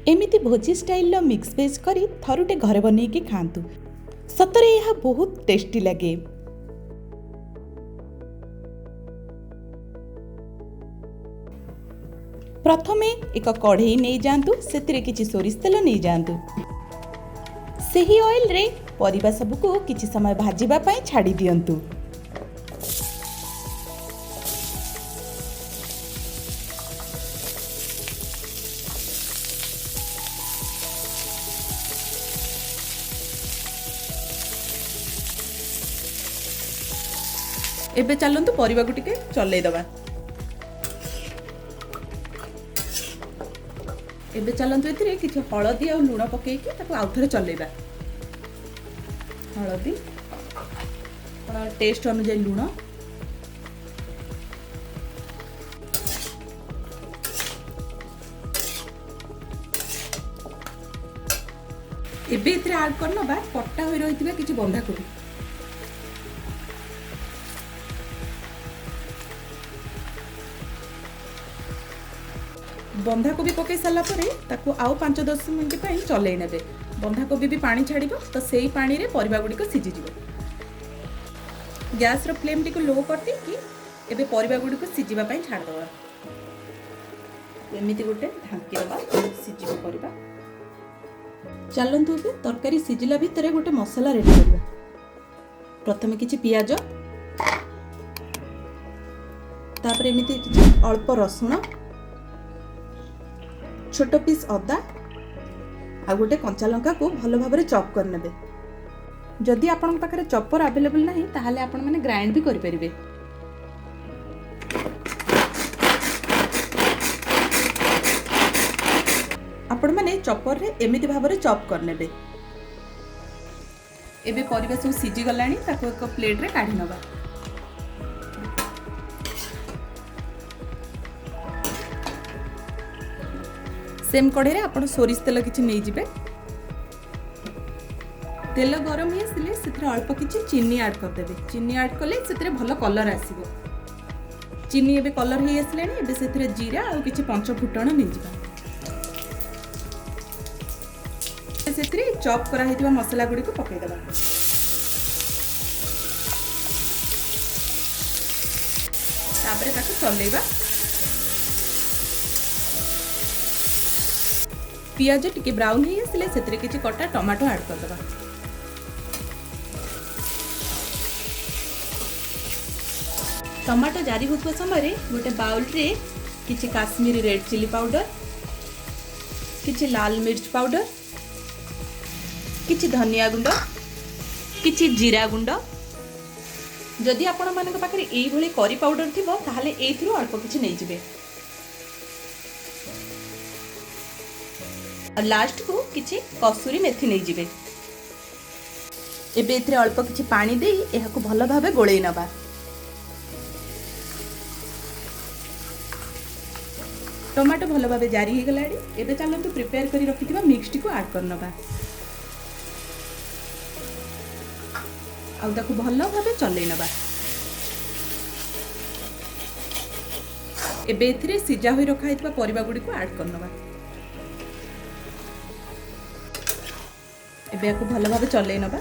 एमिति भोजी style mix veg करी थरुटे घरे बनैकी खातु। सतरे यह बहुत टेस्टी लगे। प्रथमे एक कढ़ई नहीं जातु, से किछि सोरिष तेल नहीं जातु। सही ऑयल रे परिबा सबको किछि समय भाजिबा पई छाड़ी दियंतु। एबे चलंतु परिबा को टिके चलै दबा। एबे चलंतु एथिरे किछि हळदी आ लूण पकेइकी ताको आउथरे चलैबा। हळदी टेस्ट अनुसार लूण, एबे एथिरे ऐड करनबा कट्टा होई रहितबा किछि बंधाकोबी। बंधाकोबी पकई सारा पर आउ 5-10 मिनट पर चलै ने। बंधाकोबी भी पानी छाड़ तो से पानी रे परिबा गुड़िक सीझीज। गैस रो फ्लेम टी लो कर देकी एबे परिबा गुड़िक सीझापी छाड़दबा। एमती गोटे ढांकी दबा सीझिबो परिबा। चलंतु एबे तरकारी सीझिला भितर गोटे मसला रेडी करबा। प्रथमे किछि पियाज, तापर एमती किछि अल्प रसुण, छोट पीस अदा आ गोटे कंचा लंका को भल भाव चॉप कर नेबे। जदि आपन पाखरे चॉपर अवेलेबल नहीं ताहाले आपन माने ग्राइंड भी करि परिबे। आपन माने चॉपर रे एमिति भाव रे चॉप कर नेबे। एबे परिबा सब सीझी गलानी, ताको एक प्लेट रे काढी नबा। सेम कढ़ई आप सोरिष तेल किसी नहीं जिबे। तेल गरम ही आसिले से अल्प किसी चीनी ऐड करदेबे। चीनी ऐड कले से भल कलर आसीबो। चीनी एबे कलर ही आसिले एबे से जीरा और किसी पंच फुटण नहीं जिबा। से चॉप करा हितबा मसला गुडी को पकै देबा। तापरे ताको चलेबा। पियाज टिके ब्राउन ही आसिले से किछि कटा टमाटो ऐड कर देबा। टमाटो जारी होतबा समय गोटे बाउल रे किछि काश्मीरी रेड चिली पाउडर, किछि लाल मिर्च पाउडर, किछि धनिया गुंड, किछि जीरा गुंड। जदि आपण मानक पाखरे एई भली करी पाउडर थिबो ताहाले एइथिरो अल्प किछि नै जिबे। और लास्ट को किछि कसूरी मेथी नहीं जिबे। एबे एथिरे अल्प किछि पानी देई एहाको भल भाबे गोळेई नबा। टमाटो भल भाबे जारी हे गलाडी। एबे चलंतु प्रिपेयर करी रखिथिबा मिक्स टी को ऐड कर नबा। आउ ताको भल भाबे चलै नबा। एबे एथिरे सिजा होई रखा हितबा परिबा गुडी को ऐड कर नबा। एबे याको भल भाबे चलै नबा।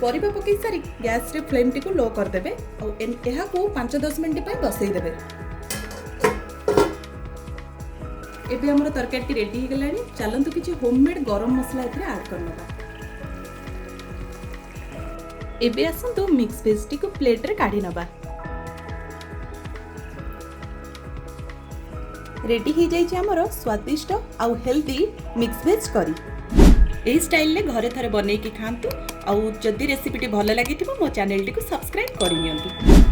परिबा पकई सारी गैस रे फ्लेम टी को लो कर देबे और एहाको 5-10 मिनिट पय बसई देबे। एबे हमर तरकारी टी रेडी हे गलानी। चलंतु किछि होममेड गरम मसला एथिरे ऐड कर नबा। एबे आसंतु मिक्स वेज टी को प्लेट रे काढी नबा। रेडी ही जाइए आमर स्वादिष्ट आउ हेल्दी मिक्स वेज करी। यही स्टाइल ले घरे थरे बनैकी खातु। आउ जदि रेसिपीटी भल लगी मो चैनल टी को सब्सक्राइब कर नियंतु।